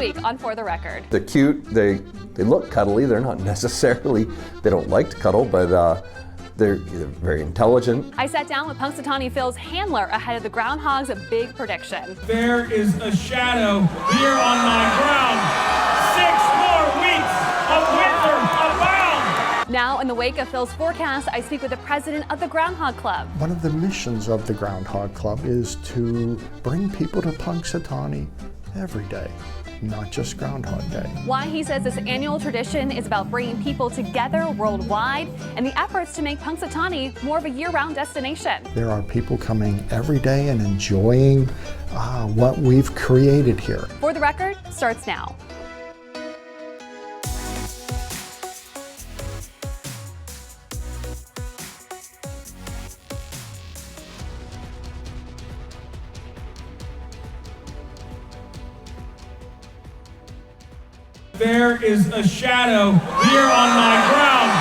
week on For the Record. They're cute, they look cuddly, they're not necessarily, they don't like to cuddle, but they're very intelligent. I sat down with Punxsutawney Phil's handler ahead of the Groundhog's big prediction. There is a shadow here on my ground. 6 more weeks of winter abound. Now, in the wake of Phil's forecast, I speak with the president of the Groundhog Club. One of the missions of the Groundhog Club is to bring people to Punxsutawney every day, not just Groundhog Day. Why he says this annual tradition is about bringing people together worldwide and the efforts to make Punxsutawney more of a year-round destination. There are people coming every day and enjoying what we've created here. For the Record starts now. There is a shadow here on my ground.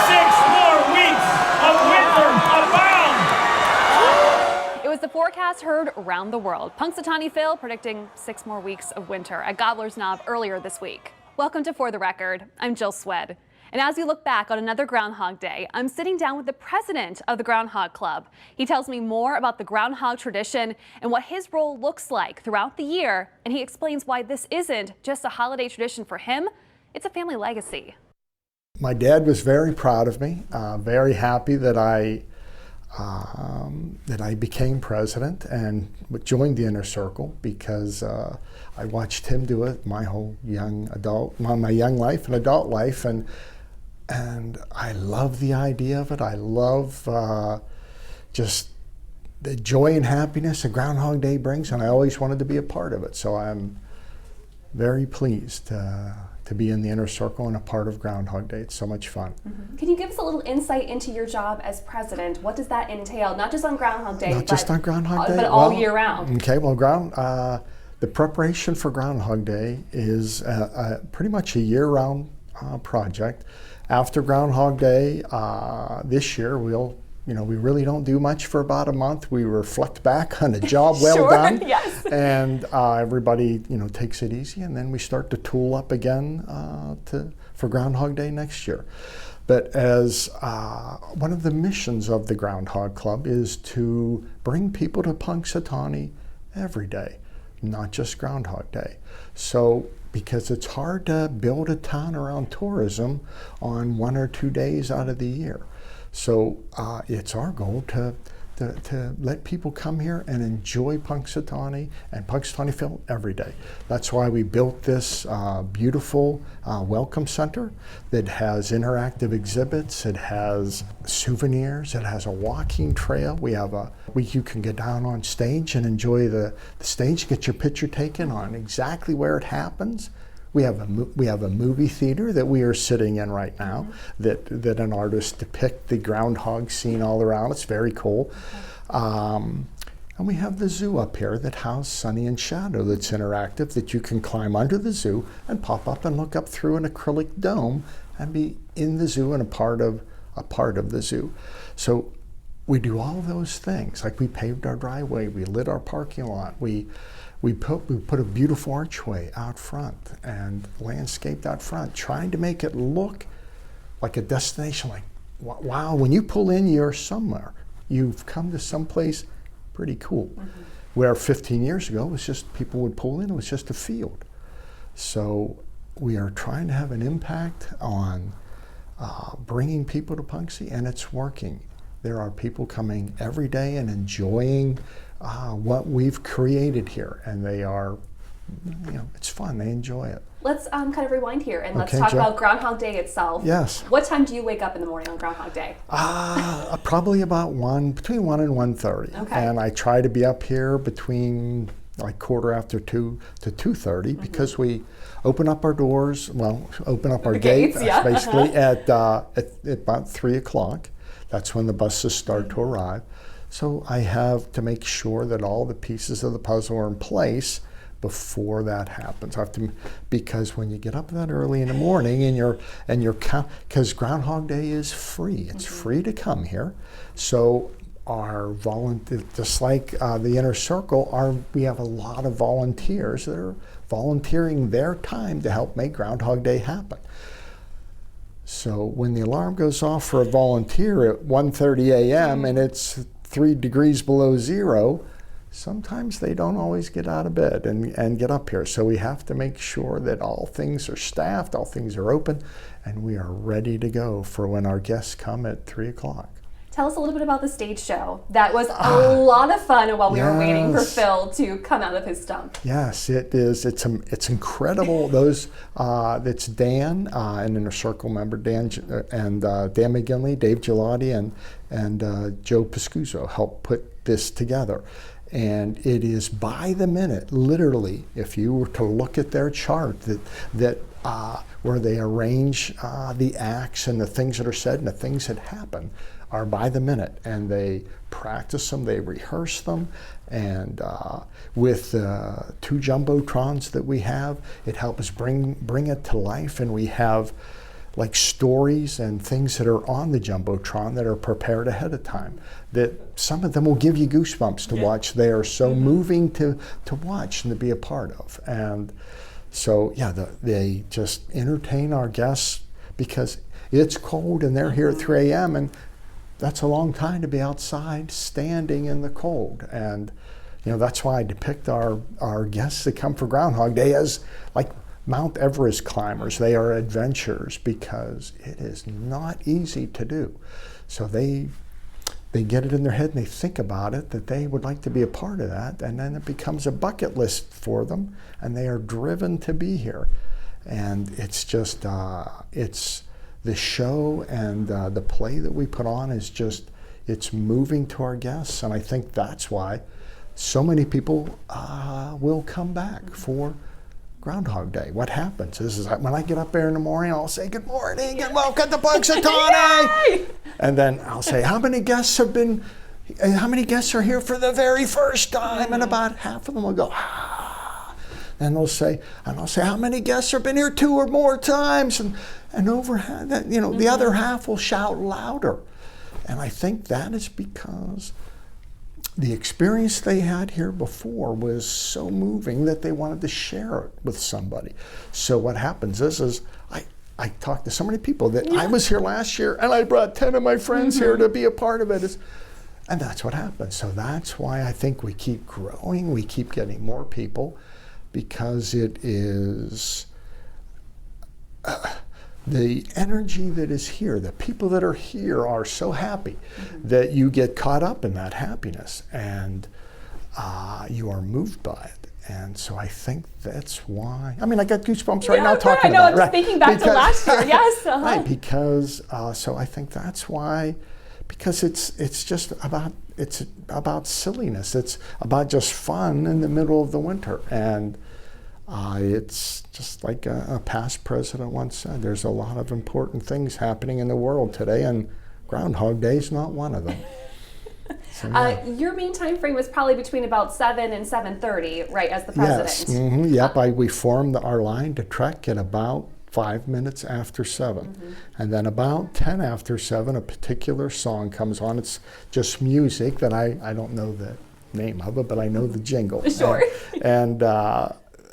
6 more weeks of winter abound. It was the forecast heard around the world. Punxsutawney Phil predicting 6 more weeks of winter at Gobbler's Knob earlier this week. Welcome to For the Record. I'm Jill Swed. And as we look back on another Groundhog Day, I'm sitting down with the president of the Groundhog Club. He tells me more about the groundhog tradition and what his role looks like throughout the year. And he explains why this isn't just a holiday tradition for him, it's a family legacy. My dad was very proud of me, very happy that I became president and joined the Inner Circle because I watched him do it my whole my young life and adult life, and I love the idea of it. I love just the joy and happiness that Groundhog Day brings, and I always wanted to be a part of it. So I'm very pleased to be in the Inner Circle and a part of Groundhog Day. It's so much fun. Mm-hmm. Can you give us a little insight into your job as president? What does that entail? Not just on Groundhog Day, Not just on Groundhog Day, but all year round. Okay, well, the preparation for Groundhog Day is pretty much a year-round project. After Groundhog Day this year, we really don't do much for about a month. We reflect back on a job well Sure, done, yes. and everybody takes it easy, and then we start to tool up again for Groundhog Day next year. But as one of the missions of the Groundhog Club is to bring people to Punxsutawney every day, not just Groundhog Day. So, because it's hard to build a town around tourism on 1 or 2 days out of the year. So it's our goal to let people come here and enjoy Punxsutawney and Punxsutawney Phil every day. That's why we built this beautiful welcome center that has interactive exhibits, it has souvenirs, it has a walking trail. You can get down on stage and enjoy the stage, get your picture taken on exactly where it happens. We have a movie theater that we are sitting in right now, that an artist depict the groundhog scene all around. It's very cool. And we have the zoo up here that houses Sunny and Shadow that's interactive, that you can climb under the zoo and pop up and look up through an acrylic dome and be in the zoo and a part of the zoo. So we do all those things. Like we paved our driveway, we lit our parking lot, we put a beautiful archway out front and landscaped out front, trying to make it look like a destination. Like, wow, when you pull in, you're somewhere. You've come to someplace pretty cool. Mm-hmm. Where 15 years ago, it was just people would pull in, it was just a field. So we are trying to have an impact on bringing people to Punxsutawney, and it's working. There are people coming every day and enjoying what we've created here, and they are, it's fun, they enjoy it. Let's kind of rewind here and let's talk about Groundhog Day itself. Yes. What time do you wake up in the morning on Groundhog Day? Probably about between 1 and 1:30. Okay. And I try to be up here between like 2:15 to 2:30 because we open up our doors, open up our gate basically at about 3 o'clock. That's when the buses start to arrive. So I have to make sure that all the pieces of the puzzle are in place before that happens. Because when you get up that early in the morning because Groundhog Day is free. It's free to come here. So our volunteers, just like the Inner Circle, we have a lot of volunteers that are volunteering their time to help make Groundhog Day happen. So when the alarm goes off for a volunteer at 1:30 a.m. and it's 3 degrees below zero, sometimes they don't always get out of bed and get up here. So we have to make sure that all things are staffed, all things are open, and we are ready to go for when our guests come at 3 o'clock. Tell us a little bit about the stage show. That was a lot of fun while we were waiting for Phil to come out of his stump. Yes, it is. It's incredible. Those it's Dan, an Inner Circle member, Dan and Dan McGinley, Dave Gelati, and Joe Pescuso helped put this together. And it is by the minute, literally. If you were to look at their chart, that where they arrange the acts and the things that are said and the things that happen, are by the minute, and they practice them, they rehearse them, and with 2 jumbotrons that we have, it helps bring it to life, and we have like stories and things that are on the jumbotron that are prepared ahead of time, that some of them will give you goosebumps to watch. They are so moving to watch and to be a part of. And so they just entertain our guests because it's cold and they're here at 3 a.m. and that's a long time to be outside standing in the cold. And that's why I depict our guests that come for Groundhog Day as like Mount Everest climbers. They are adventurers because it is not easy to do. So they get it in their head and they think about it, that they would like to be a part of that, and then it becomes a bucket list for them and they are driven to be here. And it's just it's the show and the play that we put on is just, it's moving to our guests, and I think that's why so many people will come back for Groundhog Day. What happens is when I get up there in the morning, I'll say, "Good morning and welcome to Punxsutawney," and then I'll say, how many guests are here for the very first time? And about half of them will go, ah. And I'll say, how many guests have been here 2 or more times? And over that, the other half will shout louder. And I think that is because the experience they had here before was so moving that they wanted to share it with somebody. So what happens is I talked to so many people that I was here last year and I brought 10 of my friends here to be a part of it. And that's what happens. So that's why I think we keep growing, we keep getting more people, because it is the energy that is here, the people that are here are so happy that you get caught up in that happiness and you are moved by it. And so I think that's why, I got goosebumps right now talking about it. I'm just thinking back to last year, yes. Right, because, so I think that's why, because it's just about, it's about silliness. It's about just fun in the middle of the winter. And it's just like a past president once said, there's a lot of important things happening in the world today, and Groundhog Day is not one of them. So, your main time frame was probably between about 7 and 7:30, right, as the president? Yes, yep, we formed our line to trek at about 5 minutes after 7. And then about 10 after 7, a particular song comes on. It's just music that I don't know the name of it, but I know the jingle. Sure. And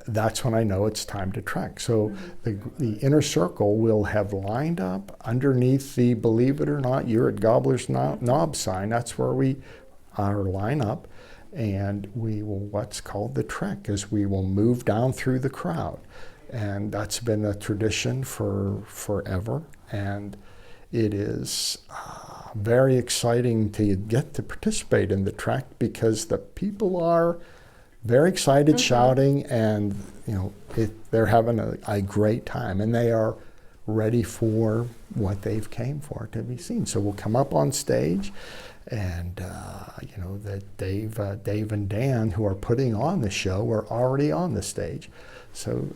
that's when I know it's time to trek. So the Inner Circle will have lined up underneath the Believe It or Not, You're at Gobbler's Knob sign. That's where we line up, and we will, what's called the trek, is we will move down through the crowd. And that's been a tradition for forever. And it is very exciting to get to participate in the trek because the people are very excited, shouting, and they're having a great time, and they are ready for what they've came for to be seen. So we'll come up on stage, and that Dave and Dan, who are putting on the show, are already on the stage. So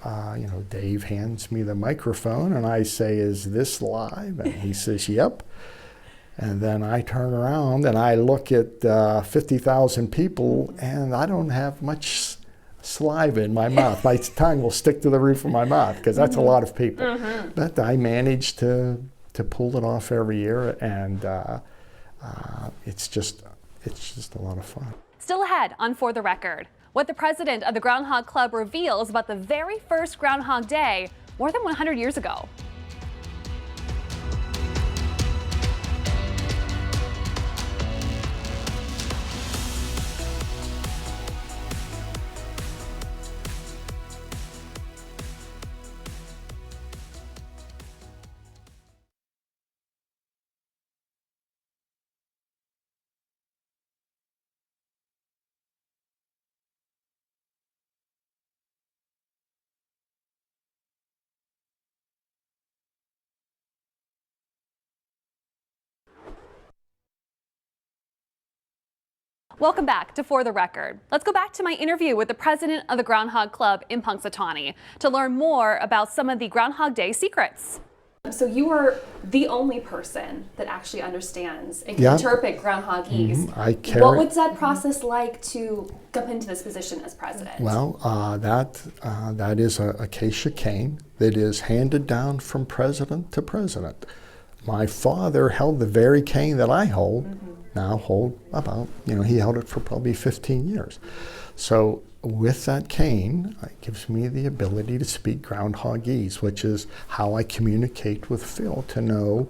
Dave hands me the microphone, and I say, "Is this live?" And he says, "Yep." And then I turn around and I look at 50,000 people, and I don't have much saliva in my mouth. My tongue will stick to the roof of my mouth because that's a lot of people. But I manage to pull it off every year, and it's just a lot of fun. Still ahead on For the Record. what the president of the Groundhog Club reveals about the very first Groundhog Day more than 100 years ago. Welcome back to For the Record. Let's go back to my interview with the president of the Groundhog Club in Punxsutawney to learn more about some of the Groundhog Day secrets. So you are the only person that actually understands and can interpret groundhogese. What was that process like to come into this position as president? Well, that is a acacia cane that is handed down from president to president. My father held the very cane that I hold, now hold about, he held it for probably 15 years. So with that cane, it gives me the ability to speak groundhogese, which is how I communicate with Phil to know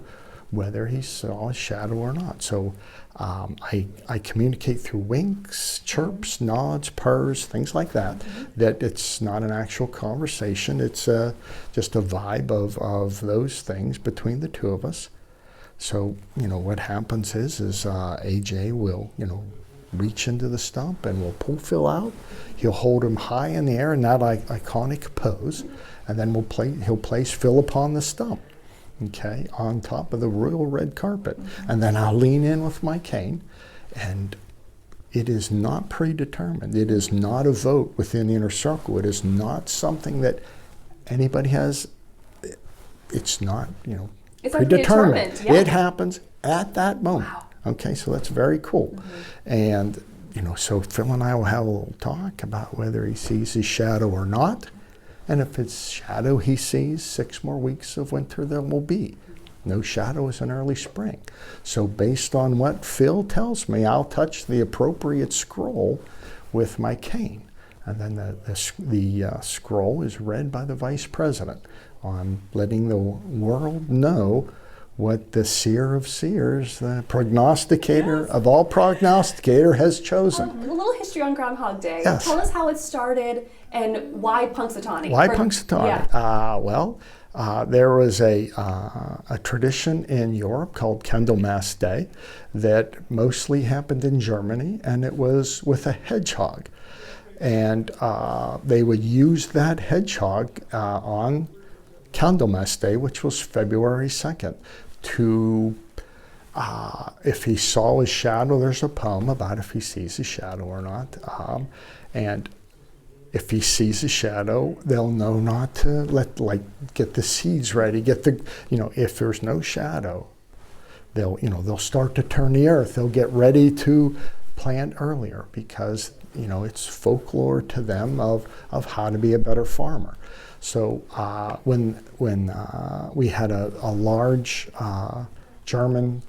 whether he saw a shadow or not. So I communicate through winks, chirps, nods, purrs, things like that, that it's not an actual conversation. It's just a vibe of those things between the two of us. So, what happens is AJ will, reach into the stump and we'll pull Phil out. He'll hold him high in the air in that iconic pose, and then he'll place Phil upon the stump, okay, on top of the royal red carpet. And then I'll lean in with my cane, and it is not predetermined. It is not a vote within the inner circle. It is not something that anybody has. It's not, it's predetermined. Yeah. It happens at that moment. Wow. Okay, so that's very cool. And, so Phil and I will have a little talk about whether he sees his shadow or not. And if it's shadow he sees, 6 more weeks of winter there will be. No shadow is in early spring. So based on what Phil tells me, I'll touch the appropriate scroll with my cane. And then the scroll is read by the vice president on letting the world know what the seer of seers, the prognosticator of all prognosticator, has chosen. A little history on Groundhog Day. Yes. Tell us how it started and why Punxsutawney. Why Punxsutawney? Yeah. There was a tradition in Europe called Candlemas Day that mostly happened in Germany, and it was with a hedgehog. And they would use that hedgehog on Candlemas Day, which was February 2nd, to, if he saw his shadow, there's a poem about if he sees his shadow or not. And if he sees a shadow, they'll know not to get the seeds ready, if there's no shadow, they'll start to turn the earth. They'll get ready to plant earlier because, it's folklore to them of how to be a better farmer. So when we had a large German,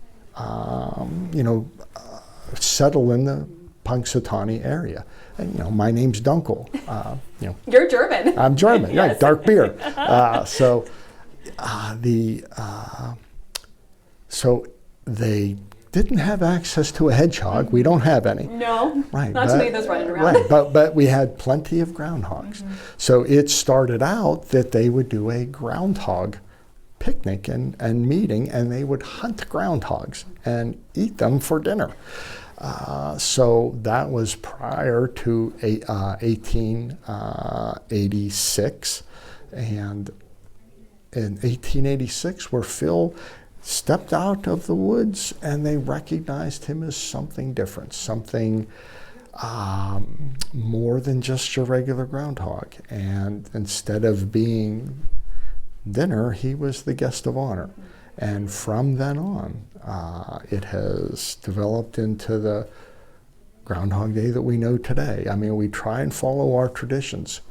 settle in the Punxsutawney area, and my name's Dunkel. You're German. I'm German, Yes. right? Dark beer. So they didn't have access to a hedgehog. We don't have any. No, right, not too many of those running around. Right, but we had plenty of groundhogs. So it started out that they would do a groundhog picnic and meeting, and they would hunt groundhogs and eat them for dinner. So that was prior to 1886. And in 1886, where Phil stepped out of the woods and they recognized him as something different, something more than just your regular groundhog. And instead of being dinner, he was the guest of honor. And from then on, it has developed into the Groundhog Day that we know today. I mean, we try and follow our traditions.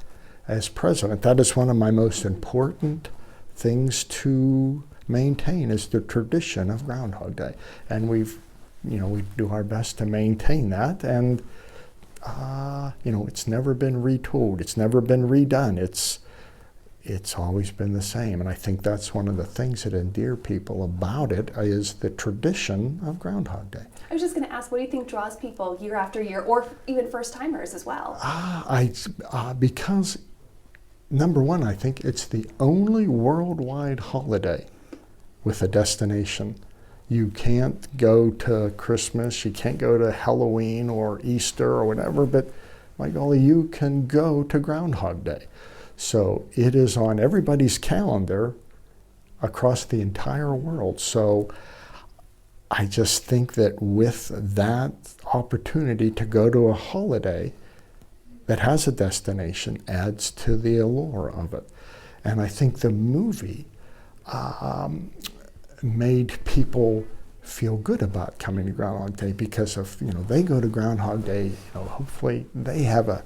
As president, that is one of my most important things to maintain, is the tradition of Groundhog Day. And we do our best to maintain that. And it's never been retooled. It's never been redone. It's always been the same. And I think that's one of the things that endear people about it is the tradition of Groundhog Day. I was just going to ask, what do you think draws people year after year, or even first-timers as well? Because, number one, I think it's the only worldwide holiday with a destination. You can't go to Christmas, you can't go to Halloween or Easter or whatever, but my golly, you can go to Groundhog Day. So it is on everybody's calendar across the entire world. So I just think that with that opportunity to go to a holiday that has a destination adds to the allure of it. And I think the movie made people feel good about coming to Groundhog Day because of, they go to Groundhog Day, hopefully they have a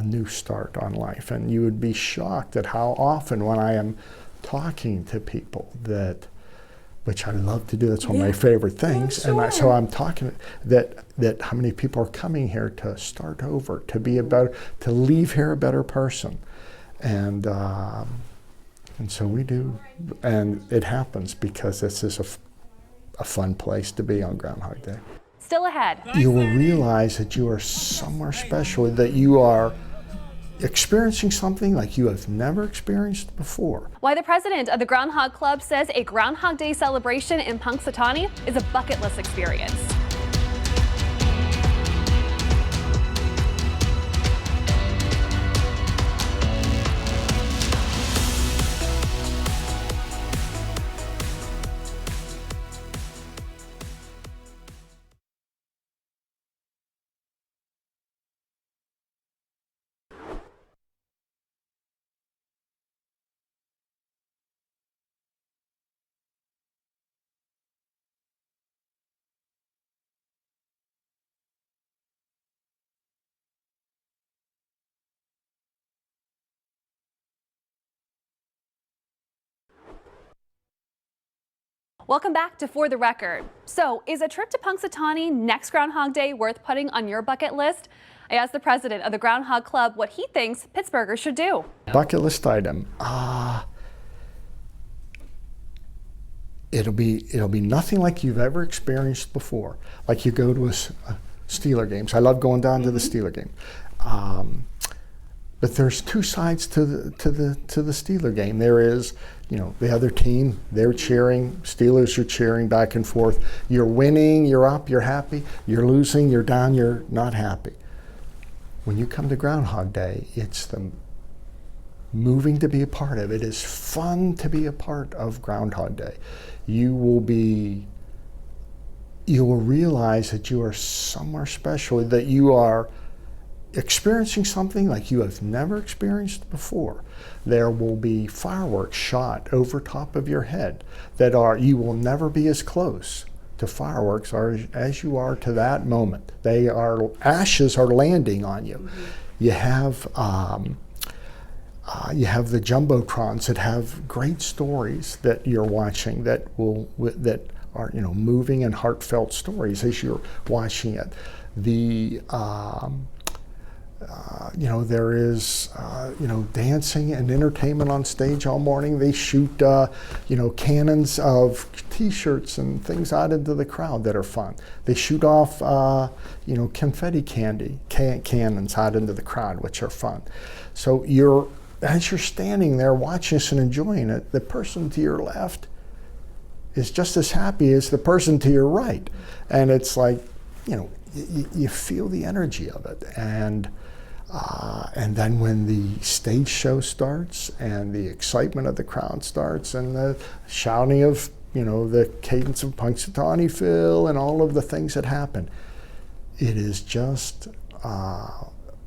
new start on life. And you would be shocked at how often when I am talking to people which I love to do, that's one of my favorite things. Yeah, sure. And so I'm talking that how many people are coming here to start over, to leave here a better person. And so we do, and it happens because this is a fun place to be on Groundhog Day. Still ahead. You will realize that you are somewhere special, that you are experiencing something like you have never experienced before. Why the president of the Groundhog Club says a Groundhog Day celebration in Punxsutawney is a bucket list experience. Welcome back to For the Record. So, is a trip to Punxsutawney next Groundhog Day worth putting on your bucket list? I asked the president of the Groundhog Club what he thinks Pittsburghers should do. Bucket list item. It'll be nothing like you've ever experienced before. Like you go to a Steeler games. I love going down to the Steeler game. But there's two sides to the Steeler game. There is, the other team, they're cheering, Steelers are cheering back and forth. You're winning, you're up, you're happy. You're losing, you're down, you're not happy. When you come to Groundhog Day, it's the moving to be a part of. It is fun to be a part of Groundhog Day. You will realize that you are somewhere special, that you are experiencing something like you have never experienced before. There will be fireworks shot over top of your head you will never be as close to fireworks as you are to that moment. Ashes are landing on you. You have the jumbotrons that have great stories that you're watching that are moving and heartfelt stories as you're watching it. There is, dancing and entertainment on stage all morning. They shoot, cannons of T-shirts and things out into the crowd that are fun. They shoot off, confetti cannons out into the crowd, which are fun. So as you're standing there watching this and enjoying it, the person to your left is just as happy as the person to your right. And it's like, you feel the energy of it. And then when the stage show starts and the excitement of the crowd starts and the shouting of, the cadence of Punxsutawney Phil and all of the things that happen, it is just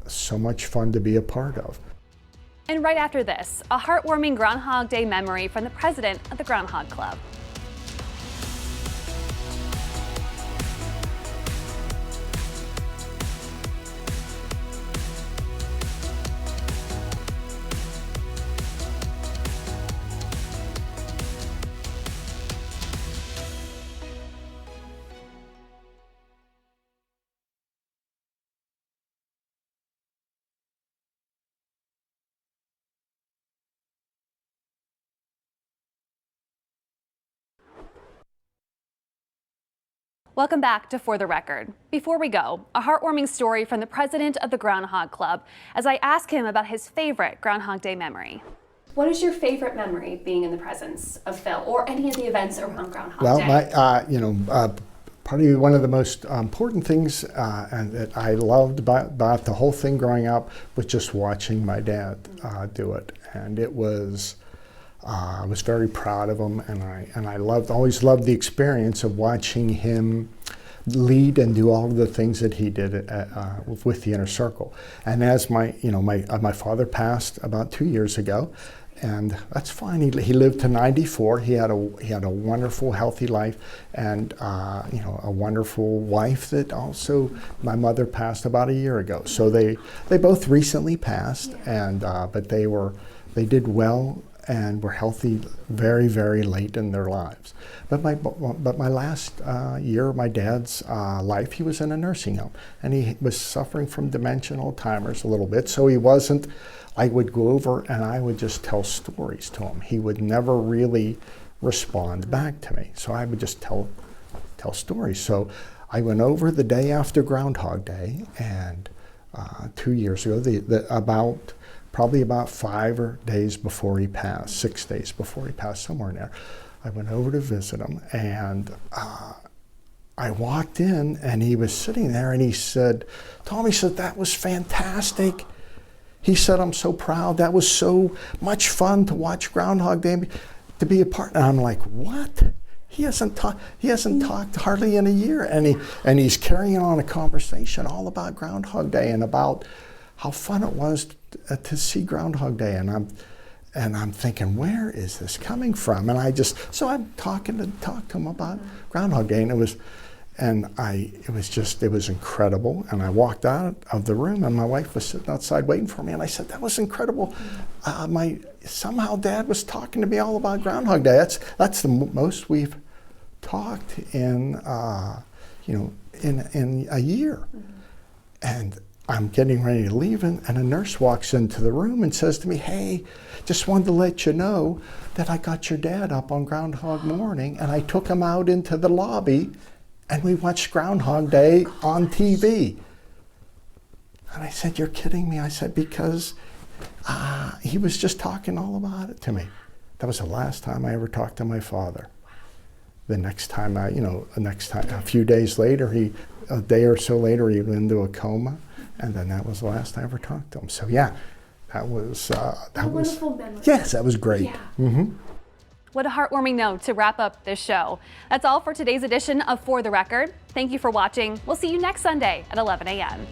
so much fun to be a part of. And right after this, a heartwarming Groundhog Day memory from the president of the Groundhog Club. Welcome back to For the Record. Before we go, a heartwarming story from the president of the Groundhog Club as I ask him about his favorite Groundhog Day memory. What is your favorite memory being in the presence of Phil or any of the events around Groundhog Day? Well, probably one of the most important things and that I loved about the whole thing growing up was just watching my dad do it, and it was. I was very proud of him, and I always loved the experience of watching him lead and do all of the things that he did with the Inner Circle. And as my father passed about 2 years ago, and that's fine. He lived to 94. He had a wonderful, healthy life, and a wonderful wife that also my mother passed about a year ago. So they both recently passed, and but they did well and were healthy very, very late in their lives. But my last year of my dad's life, he was in a nursing home, and he was suffering from dementia and Alzheimer's a little bit. So he wasn't. I would go over and I would just tell stories to him. He would never really respond back to me. So I would just tell stories. So I went over the day after Groundhog Day, and 2 years ago, probably about 5 days before he passed, 6 days before he passed, somewhere in there, I went over to visit him, and I walked in, and he was sitting there, and he said, "Tom," he said, "that was fantastic." He said, "I'm so proud. That was so much fun to watch Groundhog Day, to be a part." And I'm like, "What? He hasn't talked hardly in a year," and he's carrying on a conversation all about Groundhog Day and about how fun it was to see Groundhog Day. And I'm thinking, where is this coming from? And so I'm talking to him about Groundhog Day, and it was incredible. And I walked out of the room, and my wife was sitting outside waiting for me, and I said, "That was incredible. Somehow Dad was talking to me all about Groundhog Day." That's the most we've talked in a year. And I'm getting ready to leave, and a nurse walks into the room and says to me, "Hey, just wanted to let you know that I got your dad up on Groundhog morning, and I took him out into the lobby, and we watched Groundhog Day on TV." And I said, "You're kidding me." I said, "Because he was just talking all about it to me." That was the last time I ever talked to my father. The next time, a few days later, a day or so later, he went into a coma. And then that was the last I ever talked to him. So yeah, that was wonderful memory. Yes, that was great. Yeah. Mm-hmm. What a heartwarming note to wrap up this show. That's all for today's edition of For the Record. Thank you for watching. We'll see you next Sunday at 11 a.m.